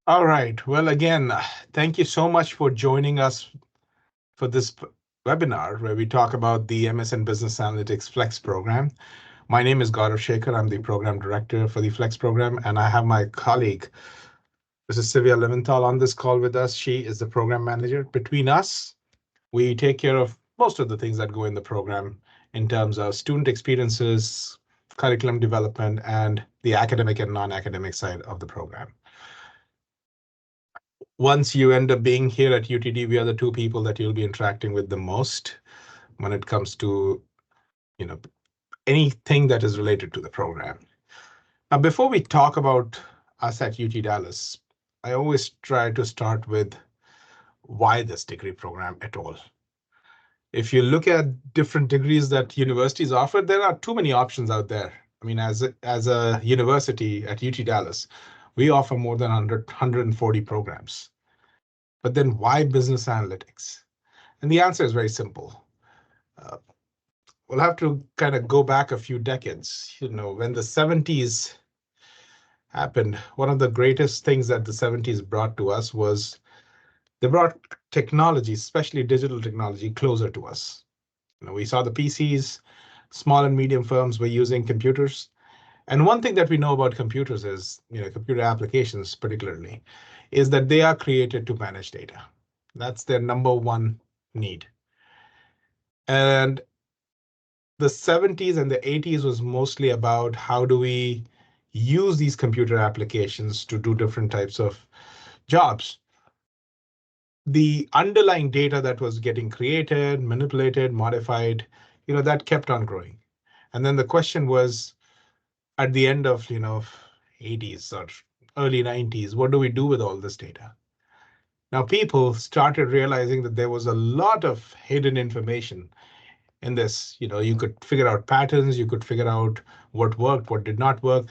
All right. Well, again, thank you so much for joining us for this webinar where we talk about the MSN Business Analytics Flex program. My name is Gaurav Shekhar. I'm the program director for the Flex program, and I have my colleague, Mrs. Sylvia Leventhal, on this call with us. She is the program manager. Between us, we take care of most of the things that go in the program in terms of student experiences, curriculum development, and the academic and non-academic side of the program. Once you end up being here at UTD, we are the two people that you'll be interacting with the most when it comes to, you know, anything that is related to the program. Now, before we talk about us at UT Dallas, I always try to start with why this degree program at all. If you look at different degrees that universities offer, there are too many options out there. I mean, as a university at UT Dallas, we offer more than 140 programs. But then why business analytics? And the answer is very simple. Uh, we'll have to kind of go back a few decades. When the 70s happened, one of the greatest things that the 70s brought to us was they brought technology, especially digital technology, closer to us. We saw the PCs, small and medium firms were using computers. And one thing that we know about computers is, computer applications particularly, is that they are created to manage data. That's their number one need. And the 70s and the 80s was mostly about how do we use these computer applications to do different types of jobs. The underlying data that was getting created, manipulated, modified, that kept on growing. And then the question was at the end of, 80s or early 90s, what do we do with all this data? Now people started realizing that there was a lot of hidden information in this. You could figure out patterns, you could figure out what worked, what did not work.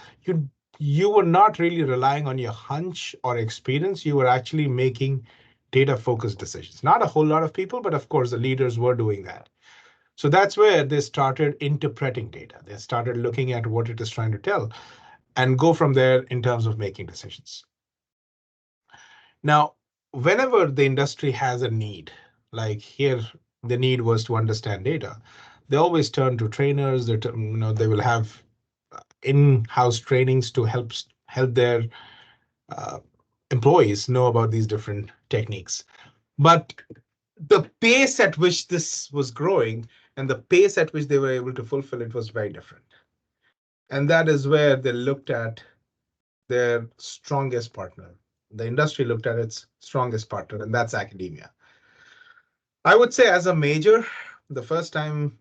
You were not really relying on your hunch or experience. You were actually making data focused decisions. Not a whole lot of people, but of course the leaders were doing that. So that's where they started interpreting data. They started looking at what it is trying to tell and go from there in terms of making decisions. Now, whenever the industry has a need, like here, the need was to understand data, they always turn to trainers. They will have in-house trainings to help their uh, employees know about these different techniques. But the pace at which this was growing and the pace at which they were able to fulfill it was very different. And that is where they looked at their strongest partner. The industry looked at its strongest partner, and that's academia. I would say, as a major, the first time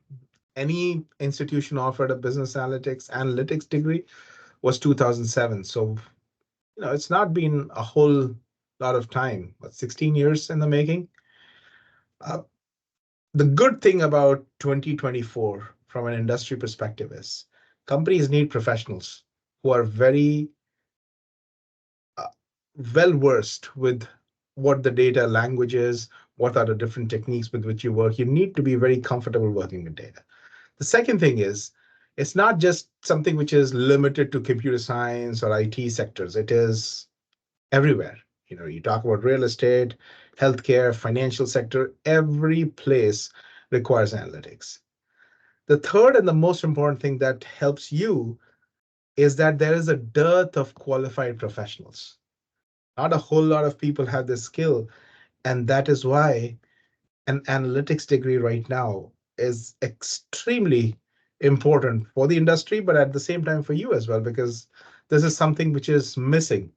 any institution offered a business analytics degree was 2007. So, it's not been a whole lot of time, but 16 years in the making. Uh, the good thing about 2024 from an industry perspective is companies need professionals who are very uh, well versed with what the data language is, what are the different techniques with which you work. You need to be very comfortable working with data. The second thing is, it's not just something which is limited to computer science or IT sectors. It is everywhere. You talk about real estate, healthcare, financial sector, every place requires analytics. The third and the most important thing that helps you is that there is a dearth of qualified professionals. Not a whole lot of people have this skill, and that is why an analytics degree right now is extremely important for the industry, but at the same time for you as well, because this is something which is missing.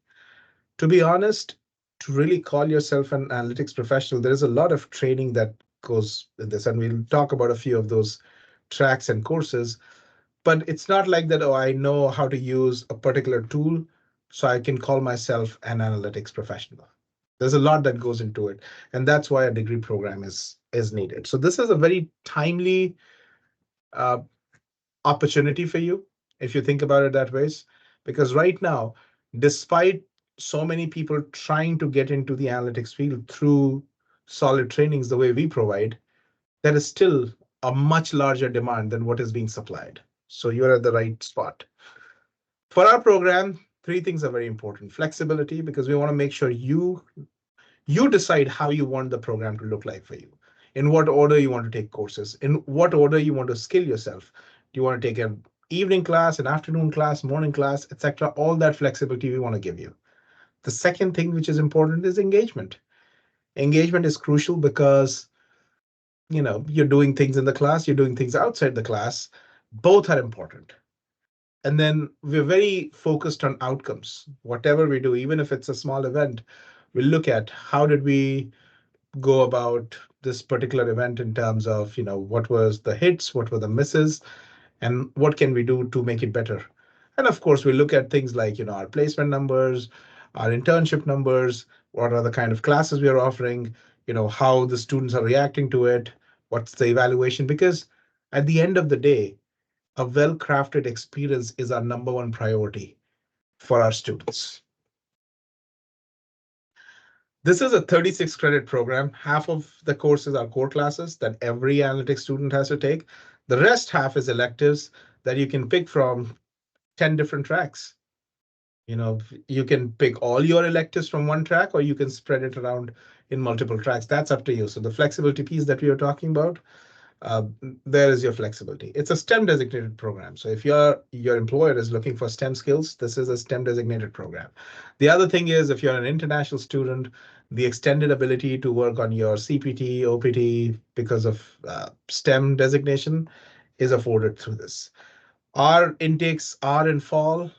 To be honest, to really call yourself an analytics professional, there is a lot of training that goes in this, and we'll talk about a few of those tracks and courses. But it's not like that, oh, I know how to use a particular tool, so I can call myself an analytics professional. There's a lot that goes into it, and that's why a degree program is needed. So this is a very timely uh, opportunity for you if you think about it that ways, because right now, despite so many people trying to get into the analytics field through solid trainings the way we provide, there is still a much larger demand than what is being supplied. So you're at the right spot. For our program, three things are very important. Flexibility, because we want to make sure you decide how you want the program to look like for you, in what order you want to take courses, in what order you want to skill yourself. Do you want to take an evening class, an afternoon class, morning class, etc.? All that flexibility we want to give you. The second thing which is important is engagement. Engagement is crucial because you're doing things in the class, you're doing things outside the class. Both are important. And then we're very focused on outcomes. Whatever we do, even if it's a small event, we look at how did we go about this particular event in terms of, what was the hits, what were the misses, and what can we do to make it better. And of course, we look at things like, our placement numbers, our internship numbers, what are the kind of classes we are offering, how the students are reacting to it, what's the evaluation, because at the end of the day, a well-crafted experience is our number one priority for our students. This is a 36 credit program. Half of the courses are core classes that every analytics student has to take. The rest half is electives that you can pick from 10 different tracks. You can pick all your electives from one track, or you can spread it around in multiple tracks. That's up to you. So the flexibility piece that we are talking about, uh, there is your flexibility. It's a STEM designated program. So if your employer is looking for STEM skills, this is a STEM designated program. The other thing is, if you're an international student, the extended ability to work on your CPT, OPT because of STEM designation is afforded through this. Our intakes are in fall,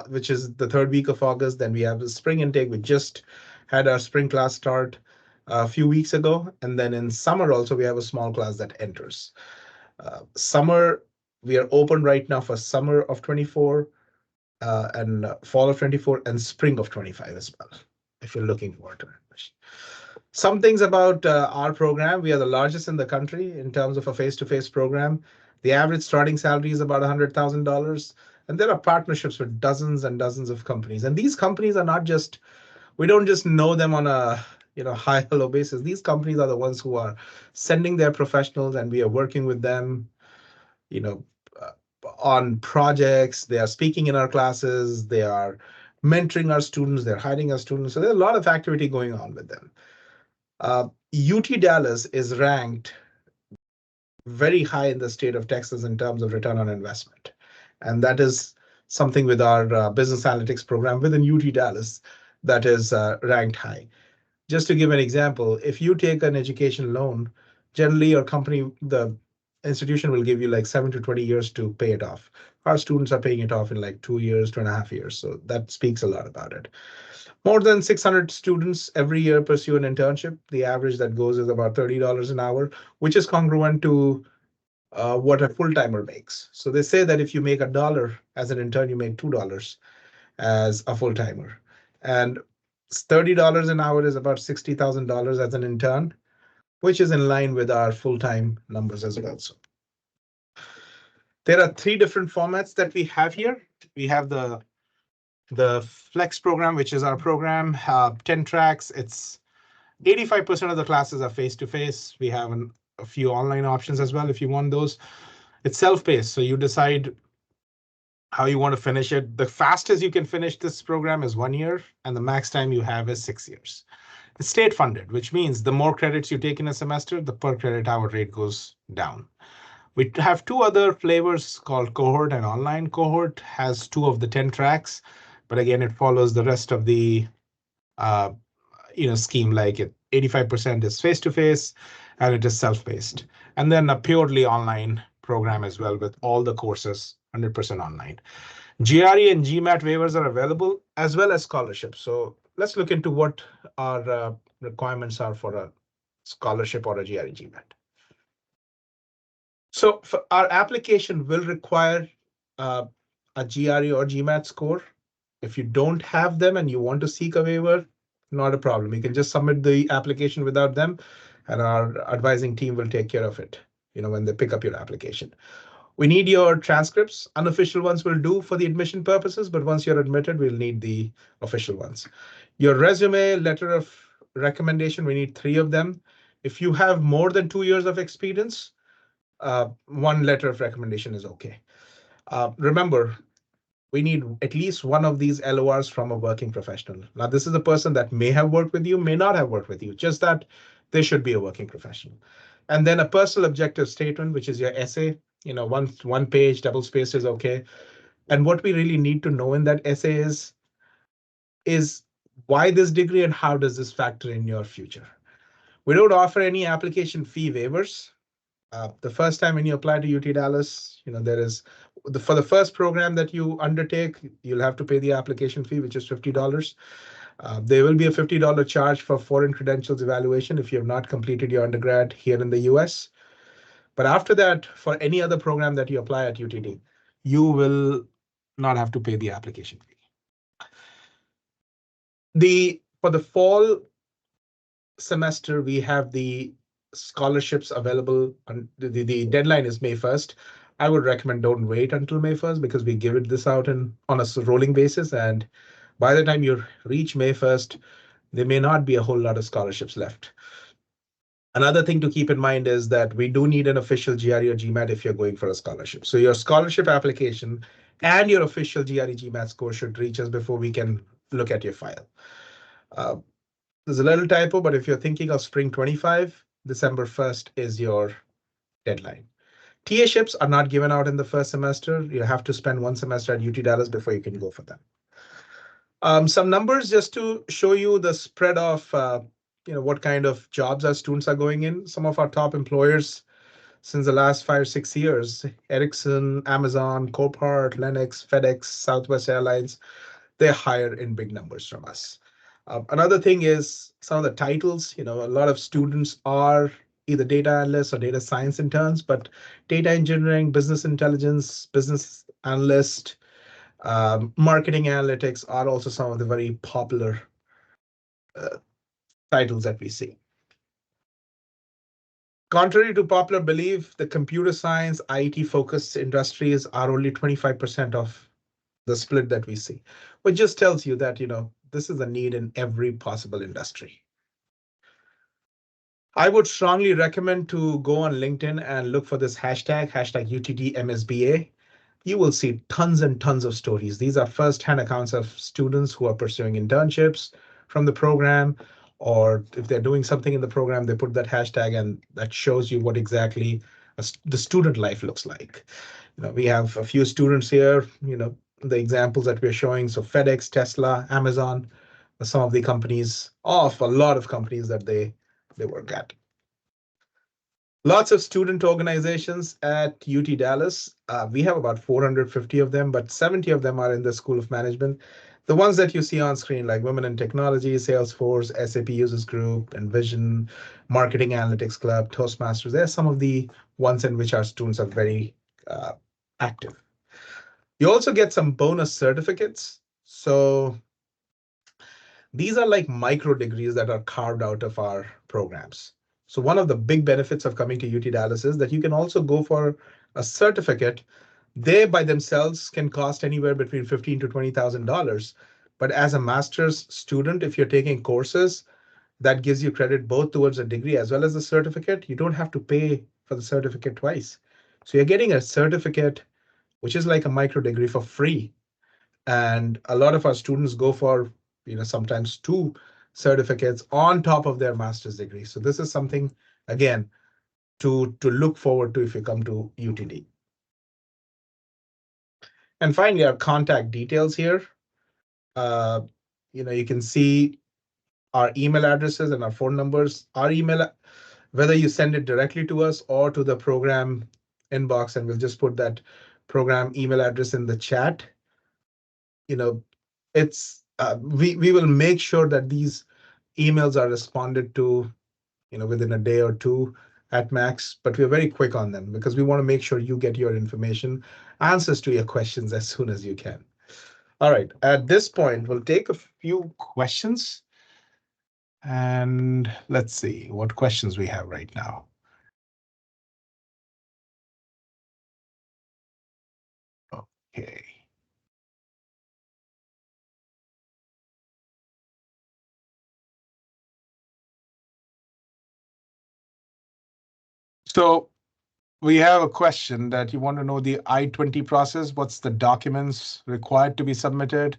which is the third week of August. Then we have the spring intake. We just had our spring class start a few weeks ago. And then in summer also, we have a small class that enters. Summer, we are open right now for summer of 24 and fall of 24 and spring of 25 as well, if you're looking forward to it. Some things about our program. We are the largest in the country in terms of a face-to-face program. The average starting salary is about $100,000. And there are partnerships with dozens and dozens of companies. And these companies are not just, we don't just know them on a high hello basis. These companies are the ones who are sending their professionals, and we are working with them, you know, uh, on projects. They are speaking in our classes. They are mentoring our students. They're hiring our students. So there's a lot of activity going on with them. UT Dallas is ranked very high in the state of Texas in terms of return on investment. And that is something with our business analytics program within UT Dallas that is ranked high. Just to give an example, if you take an education loan, generally your company, the institution will give you like 7 to 20 years to pay it off. Our students are paying it off in like 2 years, 2.5 years. So that speaks a lot about it. More than 600 students every year pursue an internship. The average that goes is about $30 an hour, which is congruent to what a full timer makes. So they say that if you make $1 as an intern, you make $2 as a full timer. And $30 an hour is about $60,000 as an intern, which is in line with our full time numbers as well. So there are three different formats that we have here. We have the Flex program, which is our program, 10 tracks. It's 85% of the classes are face-to-face. We have a few online options as well if you want those. It's self-paced, so you decide how you want to finish it. The fastest you can finish this program is 1 year, and the max time you have is 6 years. It's state funded, which means the more credits you take in a semester, the per credit hour rate goes down. We have two other flavors called Cohort and Online. Cohort has 2 of the 10 tracks, but again, it follows the rest of the uh, scheme. Like 85% is face-to-face, and it is self-paced. And then a purely online program as well, with all the courses 100% online. GRE and GMAT waivers are available, as well as scholarships. So let's look into what our requirements are for a scholarship or a GRE GMAT. So our application will require a GRE or GMAT score. If you don't have them and you want to seek a waiver, not a problem. You can just submit the application without them, and our advising team will take care of it, when they pick up your application. We need your transcripts. Unofficial ones will do for the admission purposes, but once you're admitted, we'll need the official ones. Your resume, letter of recommendation, we need 3 of them. If you have more than 2 years of experience, 1 letter of recommendation is okay. Remember, we need at least one of these LORs from a working professional. Now, this is a person that may have worked with you, may not have worked with you, just that they should be a working professional. And then a personal objective statement, which is your essay. One page, double spaced is okay. And what we really need to know in that essay is why this degree and how does this factor in your future. We don't offer any application fee waivers. The first time when you apply to UT Dallas, there is for the first program that you undertake, you'll have to pay the application fee, which is $50. There will be a $50 charge for foreign credentials evaluation if you have not completed your undergrad here in the US. But after that, for any other program that you apply at UTD, you will not have to pay the application fee. For the fall semester, we have the scholarships available. The deadline is May 1st. I would recommend don't wait until May 1st because we give it this out on a rolling basis. And by the time you reach May 1st, there may not be a whole lot of scholarships left. Another thing to keep in mind is that we do need an official GRE or GMAT if you're going for a scholarship. So your scholarship application and your official GRE GMAT score should reach us before we can look at your file. There's a little typo, but if you're thinking of spring 25, December 1st is your deadline. TA ships are not given out in the first semester. You have to spend one semester at UT Dallas before you can go for them. Some numbers just to show you the spread of what kind of jobs our students are going in. Some of our top employers since the last 5 or 6 years, Ericsson, Amazon, Copart, Lennox, FedEx, Southwest Airlines, they hire in big numbers from us. Another thing is some of the titles. A lot of students are either data analysts or data science interns, but data engineering, business intelligence, business analyst, marketing analytics are also some of the very popular titles that we see. Contrary to popular belief, the computer science, IT focused industries are only 25% of the split that we see, which just tells you that, this is a need in every possible industry. I would strongly recommend to go on LinkedIn and look for this hashtag UTD You will see tons and tons of stories. These are first-hand accounts of students who are pursuing internships from the program, or if they're doing something in the program, they put that hashtag and that shows you what exactly the student life looks like. We have a few students here, the examples that we're showing. So FedEx, Tesla, Amazon, some of the companies, of a lot of companies that they work at. Lots of student organizations at UT Dallas. We have about 450 of them, but 70 of them are in the School of Management. The ones that you see on screen, like Women in Technology, Salesforce, SAP Users Group, Envision, Marketing Analytics Club, Toastmasters, they're some of the ones in which our students are very active. You also get some bonus certificates. So these are like micro degrees that are carved out of our programs. So one of the big benefits of coming to UT Dallas is that you can also go for a certificate. They by themselves can cost anywhere between $15,000 to $20,000. But as a master's student, if you're taking courses, that gives you credit both towards a degree as well as a certificate. You don't have to pay for the certificate twice. So you're getting a certificate, which is like a micro degree for free. And a lot of our students go for, sometimes 2 certificates on top of their master's degree. So this is something, again, to look forward to if you come to UTD. And finally, our contact details here. You can see our email addresses and our phone numbers. Our email, whether you send it directly to us or to the program inbox, and we'll just put that program email address in the chat. It's we will make sure that these emails are responded to, within a day or two at max, but we're very quick on them because we want to make sure you get your information, answers to your questions as soon as you can. All right, at this point, we'll take a few questions and let's see what questions we have right now. Okay. So We have a question that you want to know the I-20 process. What's the documents required to be submitted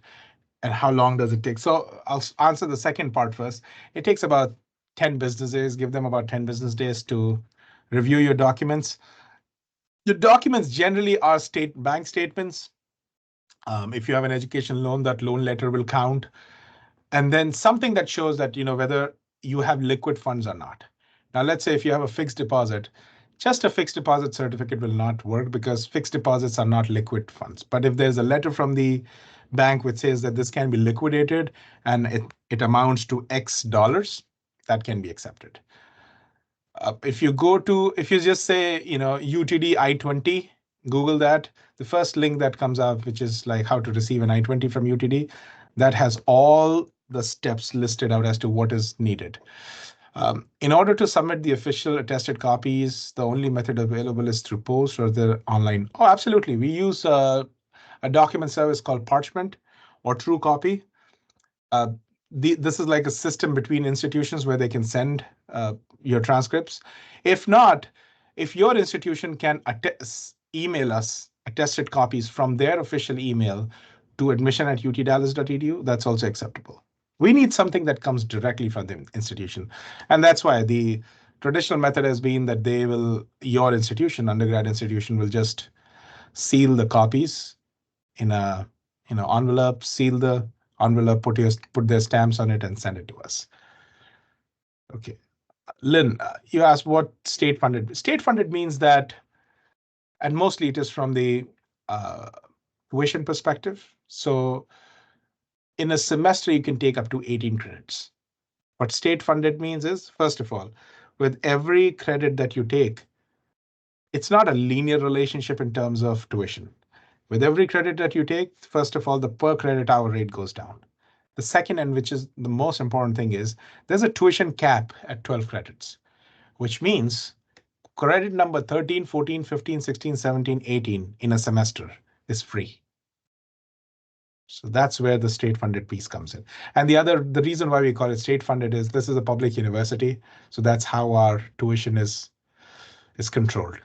and how long does it take? So I'll answer the second part first. It takes about 10 business days. Give them about 10 business days to review your documents. Your documents generally are bank statements. If you have an education loan, that loan letter will count. And then something that shows that, whether you have liquid funds or not. Now, let's say if you have a fixed deposit, just a fixed deposit certificate will not work because fixed deposits are not liquid funds. But if there's a letter from the bank which says that this can be liquidated and it amounts to X dollars, that can be accepted. If you just say, UTD I-20, Google that, the first link that comes up, which is like how to receive an I-20 from UTD, that has all the steps listed out as to what is needed. In order to submit the official attested copies, the only method available is through post or the online. Oh, absolutely. We use a document service called Parchment or True Copy. This is like a system between institutions where they can send your transcripts. If not, if your institution can email us attested copies from their official email to admission@utdallas.edu, that's also acceptable. We need something that comes directly from the institution. And that's why the traditional method has been that your institution, undergrad institution, will just seal the copies in a envelope, seal the envelope, put their stamps on it, and send it to us. Okay, Lynn, you asked what state funded. State funded means that, and mostly it is from the tuition perspective. So in a semester, you can take up to 18 credits. What state funded means is, first of all, with every credit that you take, it's not a linear relationship in terms of tuition. With every credit that you take, first of all, the per credit hour rate goes down. The second, and which is the most important thing, is there's a tuition cap at 12 credits, which means credit number 13, 14, 15, 16, 17, 18 in a semester is free. So that's where the state funded piece comes in. And the reason why we call it state funded is this is a public university. So that's how our tuition is controlled.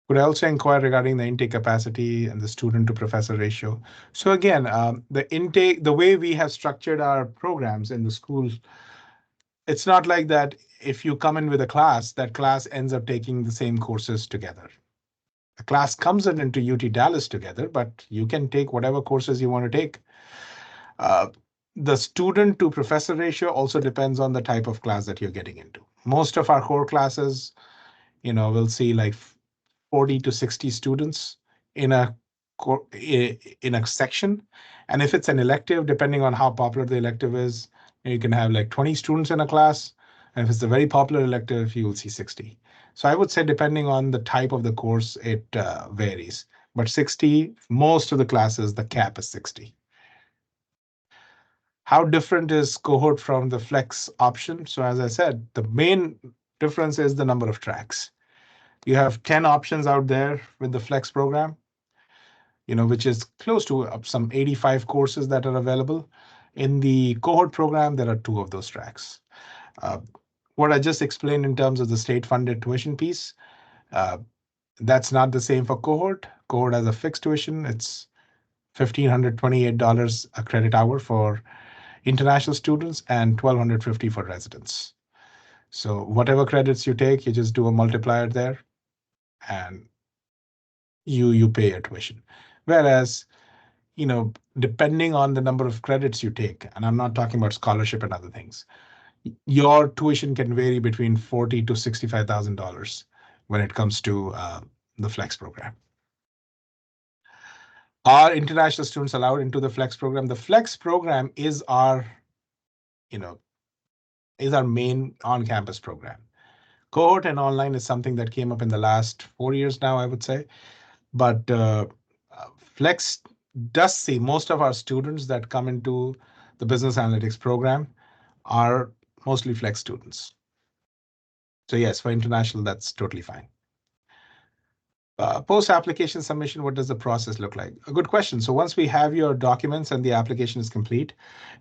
Could I also inquire regarding the intake capacity and the student to professor ratio? So again, the way we have structured our programs in the schools, it's not like that if you come in with a class, that class ends up taking the same courses together. A class comes into UT Dallas together, but you can take whatever courses you want to take. The student to professor ratio also depends on the type of class that you're getting into. Most of our core classes, we'll see like 40 to 60 students in a section. And if it's an elective, depending on how popular the elective is, you can have like 20 students in a class. And if it's a very popular elective, you will see 60. So I would say depending on the type of the course, it varies. But 60, most of the classes, the cap is 60. How different is cohort from the flex option? So as I said, the main difference is the number of tracks. You have 10 options out there with the flex program, which is close to some 85 courses that are available. In the cohort program, there are 2 of those tracks. What I just explained in terms of the state-funded tuition piece, that's not the same for cohort. Cohort has a fixed tuition. It's $1,528 a credit hour for international students and $1,250 for residents. So whatever credits you take, you just do a multiplier there, and you pay your tuition. Whereas, depending on the number of credits you take, and I'm not talking about scholarship and other things, your tuition can vary between $40,000 to $65,000 when it comes to the Flex program. Are international students allowed into the Flex program? The Flex program is our main on-campus program. Cohort and online is something that came up in the last 4 years now, I would say. But Flex does see most of our students that come into the business analytics program are mostly Flex students. So yes, for international, that's totally fine. Post-application submission, what does the process look like? A good question. So once we have your documents and the application is complete,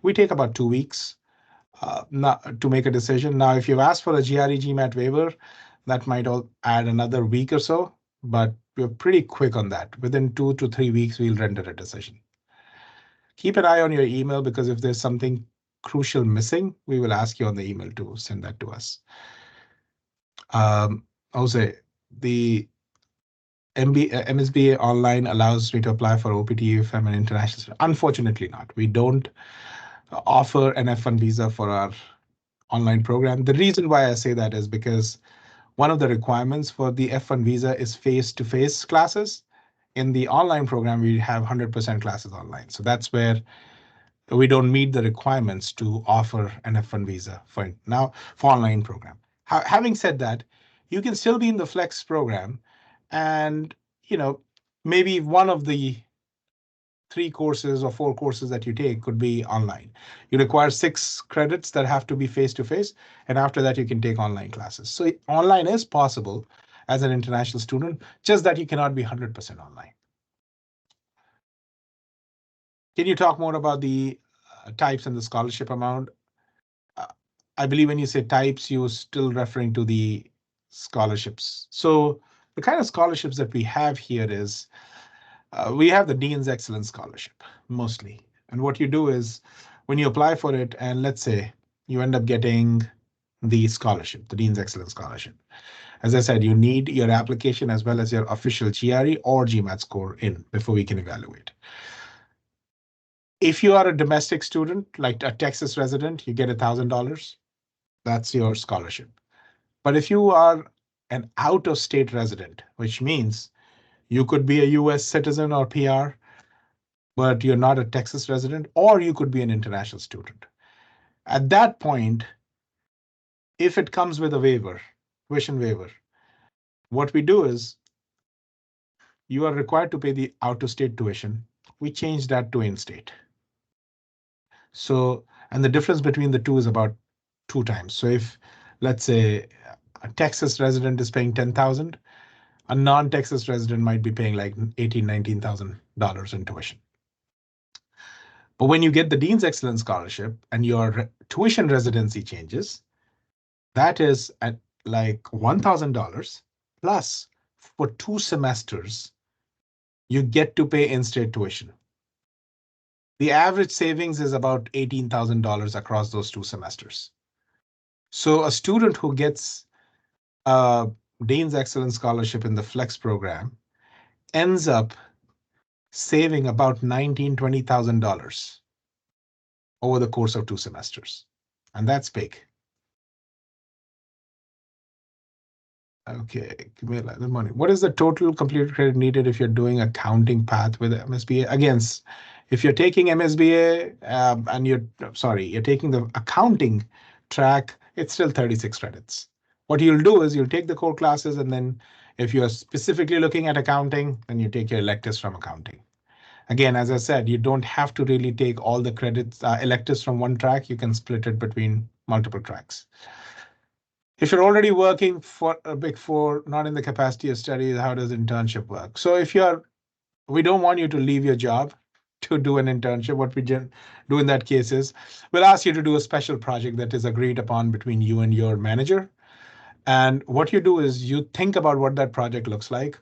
we take about 2 weeks to make a decision. Now, if you've asked for a GRE GMAT waiver, That might all add another week or so, but we're pretty quick on that. Within 2 to 3 weeks, we'll render a decision. Keep an eye on your email because if there's something crucial missing, we will ask you on the email to send that to us. Jose, the MSBA online allows me to apply for OPT if I'm an international student. Unfortunately not. We don't offer an F1 visa for our online program. The reason why I say that is because one of the requirements for the F1 visa is face-to-face classes. In the online program, we have 100% classes online. So that's where we don't meet the requirements to offer an F1 visa for online program. Having said that, you can still be in the Flex program, and maybe one of the 3 courses or 4 courses that you take could be online. You require 6 credits that have to be face to face, and after that you can take online classes. So online is possible as an international student, just that you cannot be 100% online. Can you talk more about the types and the scholarship amount? I believe when you say types, you're still referring to the scholarships. So the kind of scholarships that we have here is we have the Dean's Excellence Scholarship mostly. And what you do is when you apply for it, and let's say you end up getting the scholarship, the Dean's Excellence Scholarship. As I said, you need your application as well as your official GRE or GMAT score in before we can evaluate. If you are a domestic student, like a Texas resident, you get $1,000. That's your scholarship. But if you are an out-of-state resident, which means you could be a US citizen or PR, but you're not a Texas resident, or you could be an international student. At that point, if it comes with a waiver, tuition waiver, what we do is you are required to pay the out-of-state tuition. We change that to in-state. So, and the difference between the two is about 2 times. So if, let's say, a Texas resident is paying $10,000, a non-Texas resident might be paying like $18,000, $19,000 in tuition. But when you get the Dean's Excellence Scholarship and your tuition residency changes, that is at like $1,000 plus for 2 semesters, you get to pay in-state tuition. The average savings is about $18,000 across those 2 semesters. So a student who gets a Dean's Excellence Scholarship in the Flex program ends up saving about $19,000, $20,000 over the course of 2 semesters. And that's big. Okay, give me the money. What is the total completed credit needed if you're doing accounting path with MSBA? Again, if you're taking MSBA and you're taking the accounting track, it's still 36 credits. What you'll do is you'll take the core classes, and then if you're specifically looking at accounting, then you take your electives from accounting. Again, as I said, you don't have to really take all the credits, electives from one track. You can split it between multiple tracks. If you're already working for a Big Four, not in the capacity of studies, how does internship work? So we don't want you to leave your job to do an internship. What we do in that case is we'll ask you to do a special project that is agreed upon between you and your manager. And what you do is you think about what that project looks like.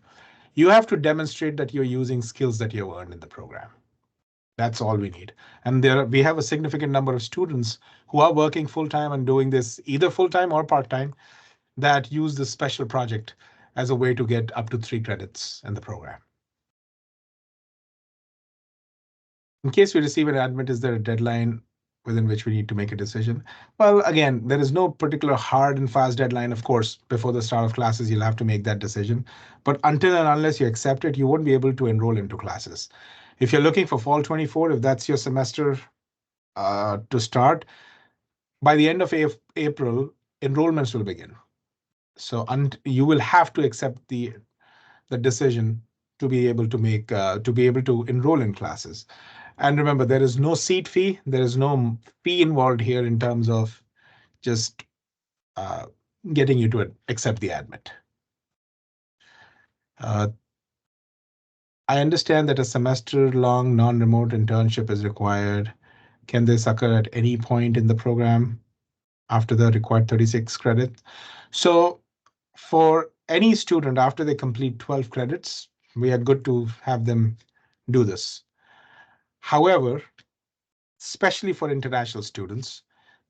You have to demonstrate that you're using skills that you've earned in the program. That's all we need. And we have a significant number of students who are working full-time and doing this either full-time or part-time that use this special project as a way to get up to 3 credits in the program. In case we receive an admit, is there a deadline within which we need to make a decision? Well, again, there is no particular hard and fast deadline. Of course, before the start of classes, you'll have to make that decision. But until and unless you accept it, you won't be able to enroll into classes. If you're looking for fall 24, if that's your semester to start, by the end of April, enrollments will begin. So you will have to accept the decision to be able to enroll in classes. And remember, there is no seat fee. There is no fee involved here in terms of just getting you to accept the admit. I understand that a semester-long non-remote internship is required. Can this occur at any point in the program after the required 36 credits? So For any student, after they complete 12 credits, we are good to have them do this. However, especially for international students,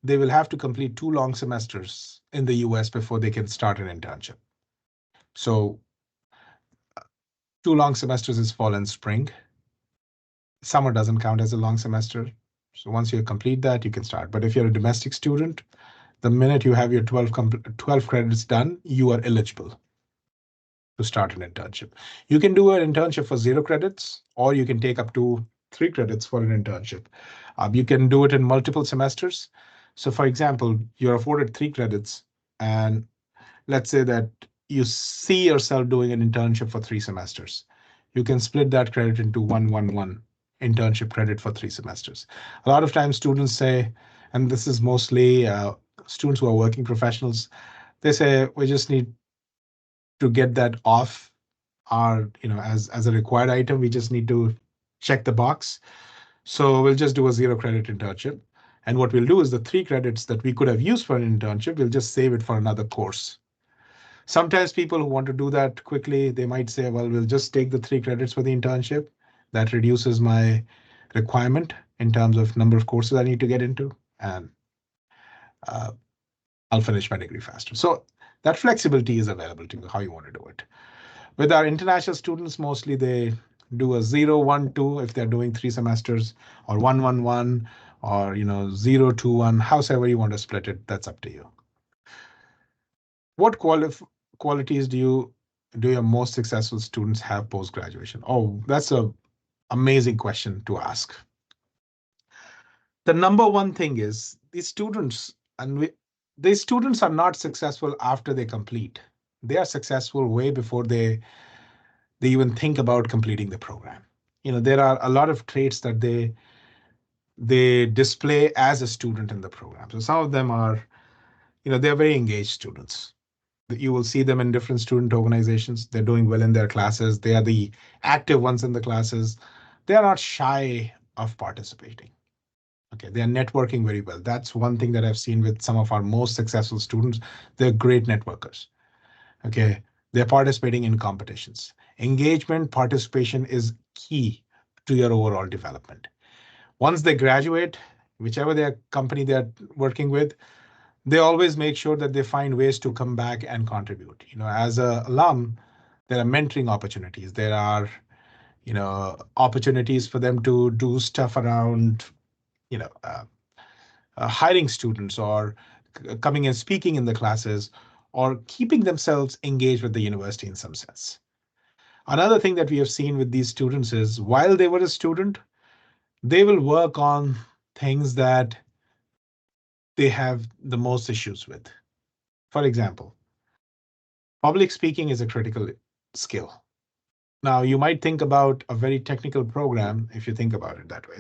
they will have to complete 2 long semesters in the US before they can start an internship. So 2 long semesters is fall and spring. Summer doesn't count as a long semester. So once you complete that, you can start. But if you're a domestic student, the minute you have your 12 credits done, you are eligible to start an internship. You can do an internship for 0 credits, or you can take up to 3 credits for an internship. You can do it in multiple semesters. So for example, you're afforded 3 credits, and let's say that you see yourself doing an internship for 3 semesters. You can split that credit into 111 internship credit for 3 semesters. A lot of times students say, and this is mostly students who are working professionals, they say, we just need to get that off our, as a required item. We just need to check the box. So we'll just do a 0 credit internship. And what we'll do is the 3 credits that we could have used for an internship, we'll just save it for another course. Sometimes people who want to do that quickly, they might say, well, we'll just take the 3 credits for the internship. That reduces my requirement in terms of number of courses I need to get into, and uh, I'll finish my degree faster. So that flexibility is available to you, how you want to do it. With our international students, mostly they do a 0, 1, 2 if they're doing 3 semesters, or 1, 1, 1, or 0, 2, 1, however you want to split it, that's up to you. What qualities do your most successful students have post graduation? Oh, that's a amazing question to ask. The number one thing is these students, these students are not successful after they complete. They are successful way before they even think about completing the program. There are a lot of traits that they display as a student in the program. So some of them are, they're very engaged students. You will see them in different student organizations. They're doing well in their classes. They are the active ones in the classes. They are not shy of participating. Okay, they are networking very well. That's one thing that I've seen with some of our most successful students. They're great networkers. Okay, they're participating in competitions. Engagement, participation is key to your overall development. Once they graduate, whichever their company they're working with, they always make sure that they find ways to come back and contribute. As a alum, there are mentoring opportunities. There are, opportunities for them to do stuff around, you know, uh, hiring students, or coming and speaking in the classes, or keeping themselves engaged with the university in some sense. Another thing that we have seen with these students is while they were a student, they will work on things that they have the most issues with. For example, public speaking is a critical skill. Now, you might think about a very technical program, if you think about it that way,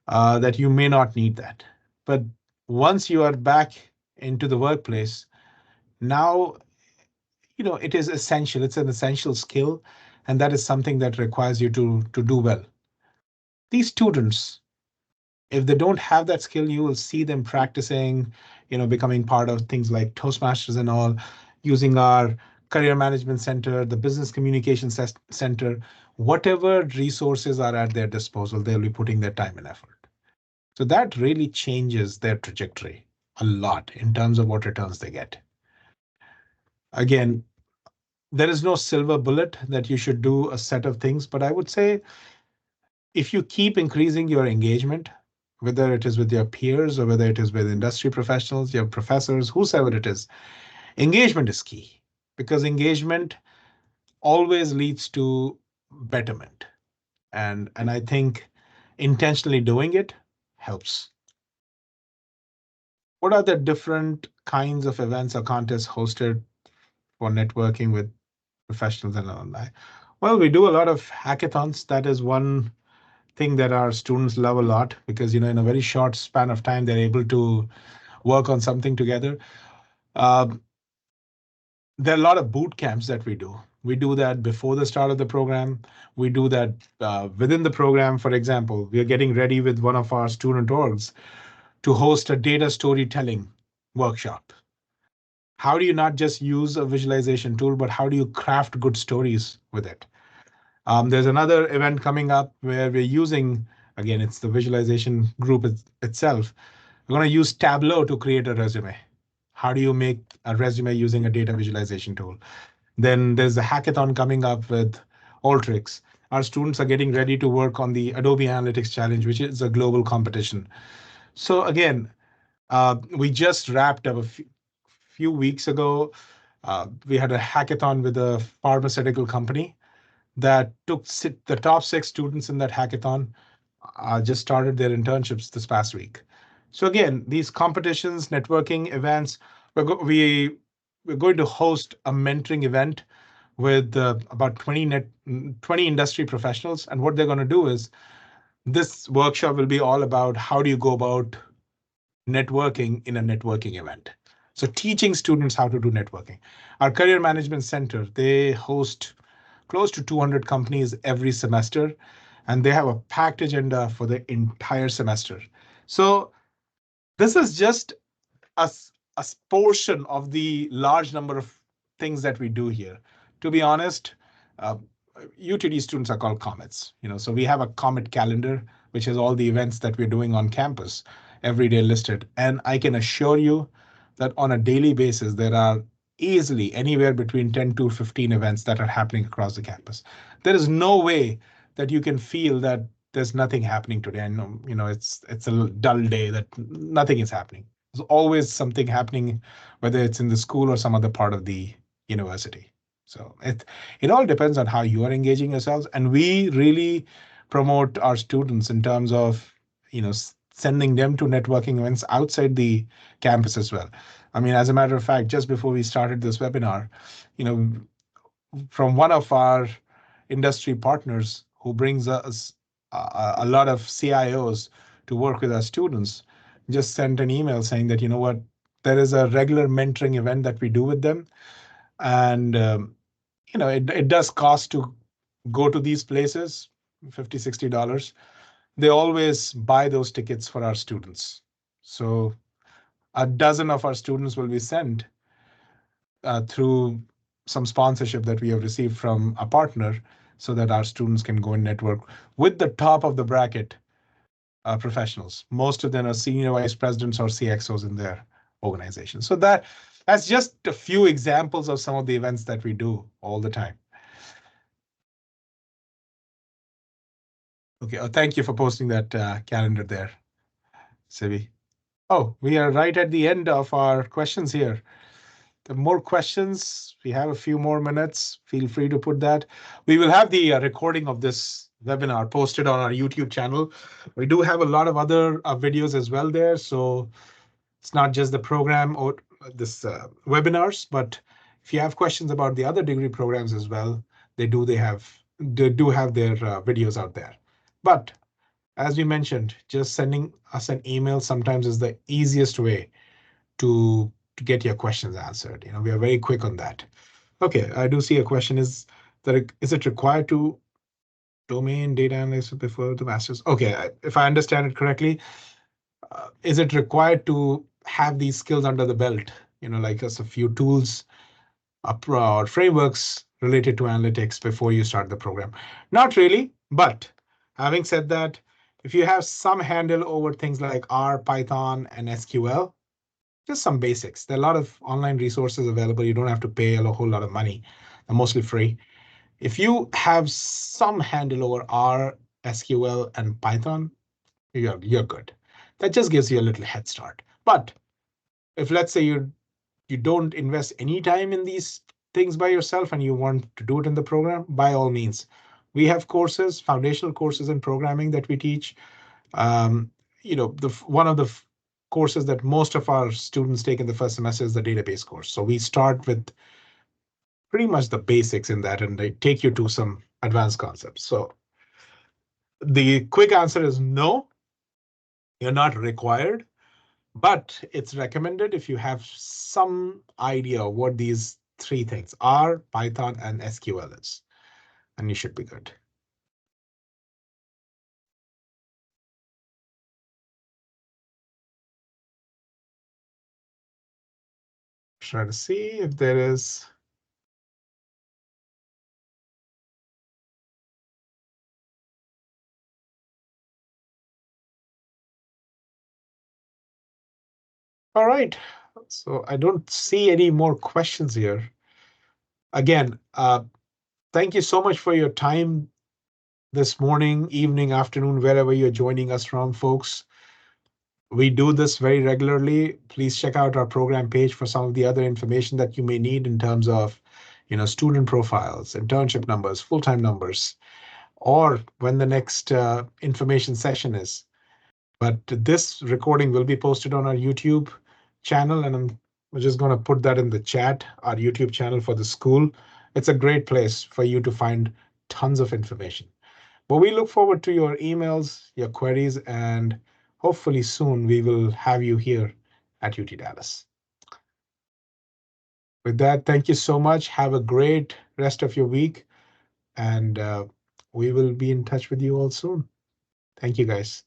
that you may not need that. But once you are back into the workplace, now, it is essential. It's an essential skill, and that is something that requires you to do well. These students, if they don't have that skill, you will see them practicing, becoming part of things like Toastmasters and all, using our career management center, the business communication center, whatever resources are at their disposal, they'll be putting their time and effort. So that really changes their trajectory a lot in terms of what returns they get. Again, there is no silver bullet that you should do a set of things, but I would say if you keep increasing your engagement, whether it is with your peers or whether it is with industry professionals, your professors, whosoever it is, engagement is key, because engagement always leads to betterment. And I think intentionally doing it helps. What are the different kinds of events or contests hosted for networking with professionals and alumni? Well, we do a lot of hackathons. That is one thing that our students love a lot, because in a very short span of time they're able to work on something together. Um, there are a lot of boot camps that we do. We do that before the start of the program. We do that within the program. For example, we are getting ready with one of our student orgs to host a data storytelling workshop. How do you not just use a visualization tool, but how do you craft good stories with it? There's another event coming up where we're using, again, it's the visualization group itself. We're going to use Tableau to create a resume. How do you make a resume using a data visualization tool? Then there's the hackathon coming up with Alteryx. Our students are getting ready to work on the Adobe Analytics Challenge, which is a global competition. So again, we just wrapped up a few weeks ago. We had a hackathon with a pharmaceutical company that took the top 6 students in that hackathon just started their internships this past week. So again, these competitions, networking events, we're going to host a mentoring event with about 20 industry professionals. And what they're going to do is this workshop will be all about how do you go about networking in a networking event. So teaching students how to do networking. Our career management center, they host close to 200 companies every semester, and they have a packed agenda for the entire semester. So this is just a, a portion of the large number of things that we do here. To be honest, uh, UTD students are called comets. So we have a comet calendar, which is all the events that we're doing on campus every day listed. And I can assure you that on a daily basis, there are easily anywhere between 10 to 15 events that are happening across the campus. There is no way that you can feel that there's nothing happening today. I know, it's a dull day that nothing is happening. There's always something happening, whether it's in the school or some other part of the university. So it all depends on how you are engaging yourselves, and we really promote our students in terms of sending them to networking events outside the campus as well. I mean, as a matter of fact, just before we started this webinar, you know, from one of our industry partners who brings us a lot of CIOs to work with our students, just sent an email saying that, you know what, there is a regular mentoring event that we do with them. And, it does cost to go to these places, $50, $60. They always buy those tickets for our students. So a dozen of our students will be sent through some sponsorship that we have received from a partner so that our students can go and network with the top of the bracket professionals. Most of them are senior vice presidents or CXOs in their organization. So that's just a few examples of some of the events that we do all the time. Okay, thank you for posting that calendar there, Sivi. Oh, we are right at the end of our questions here. The more questions, we have a few more minutes. Feel free to put that. We will have the recording of this webinar posted on our YouTube channel. We do have a lot of other videos as well there. So it's not just the program or this webinars, but if you have questions about the other degree programs as well, they do have their videos out there. But as we mentioned, just sending us an email sometimes is the easiest way to get your questions answered. We are very quick on that. Okay, I do see a question. Is it required to domain data analysis before the master's? Okay, if I understand it correctly, is it required to have these skills under the belt? Like us a few tools or frameworks related to analytics before you start the program? Not really, but having said that, if you have some handle over things like R, Python, and SQL, just some basics. There are a lot of online resources available. You don't have to pay a whole lot of money. They're mostly free. If you have some handle over R, SQL, and Python, you're good. That just gives you a little head start. But if let's say you don't invest any time in these things by yourself and you want to do it in the program, by all means. We have courses, foundational courses in programming that we teach. Um, one of the courses that most of our students take in the first semester is the database course. So we start with pretty much the basics in that, and they take you to some advanced concepts. So the quick answer is no, you're not required, but it's recommended if you have some idea of what these three things are, Python and SQL is, and you should be good. Try to see if there is. All right. So I don't see any more questions here. Again, thank you so much for your time this morning, evening, afternoon, wherever you're joining us from, folks. We do this very regularly. Please check out our program page for some of the other information that you may need in terms of, student profiles, internship numbers, full-time numbers, or when the next information session is. But this recording will be posted on our YouTube channel, and I'm just going to put that in the chat, our YouTube channel for the school. It's a great place for you to find tons of information. But we look forward to your emails, your queries, and hopefully soon we will have you here at UT Dallas. With that, thank you so much. Have a great rest of your week, and we will be in touch with you all soon. Thank you, guys.